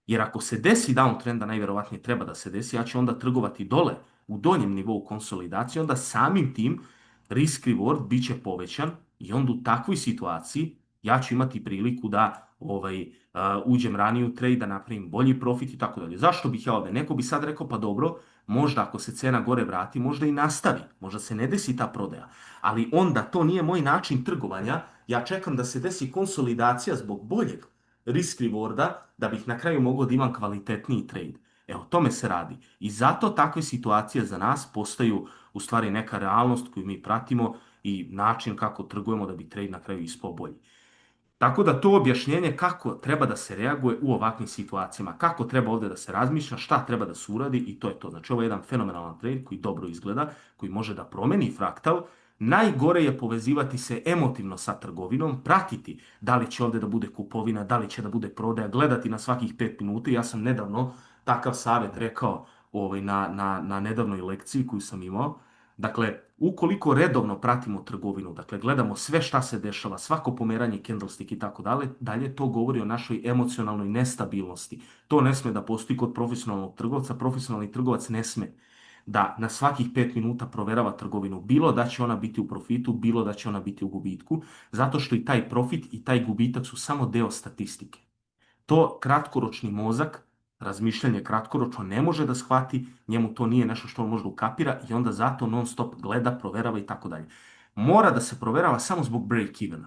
Jer ako se desi downtrend, a najvjerovatnije treba da se desi, ja ću onda trgovati dole u donjem nivou konsolidacije, onda samim tim risk reward bit će povećan i onda u takvoj situaciji ja ću imati priliku da uđem ranije u trade, da napravim bolji profit i tako dalje. Zašto bih ja ovdje? Neko bi sad rekao, pa dobro, možda ako se cena gore vrati, možda i nastavi, možda se ne desi ta prodaja. Ali onda to nije moj način trgovanja, ja čekam da se desi konsolidacija zbog boljeg risk rewarda, da bih na kraju mogao da imam kvalitetniji trade. Evo, o tome se radi. I zato takve situacije za nas postaju u stvari neka realnost koju mi pratimo i način kako trgujemo da bi trade na kraju ispao bolji. Tako da to objašnjenje kako treba da se reaguje u ovakvim situacijama, kako treba ovdje da se razmišlja, šta treba da se uradi i to je to. Znači ovo je jedan fenomenalan trend koji dobro izgleda, koji može da promeni fraktal. Najgore je povezivati se emotivno sa trgovinom, pratiti da li će ovdje da bude kupovina, da li će da bude prodaja, gledati na svakih 5 minuta. Ja sam nedavno takav savjet rekao na nedavnoj lekciji koju sam imao. Dakle, ukoliko redovno pratimo trgovinu, dakle gledamo sve šta se dešava, svako pomeranje candlestick i tako dalje, to govori o našoj emocionalnoj nestabilnosti. To ne sme da postoji kod profesionalnog trgovca. Profesionalni trgovac ne sme da na svakih 5 minuta proverava trgovinu, bilo da će ona biti u profitu, bilo da će ona biti u gubitku, zato što i taj profit i taj gubitak su samo deo statistike. To kratkoročni mozak, razmišljanje kratkoročno ne može da shvati, njemu to nije nešto što on može da ukapira i onda zato non stop gleda, proverava i tako dalje. Mora da se proverava samo zbog break-evena.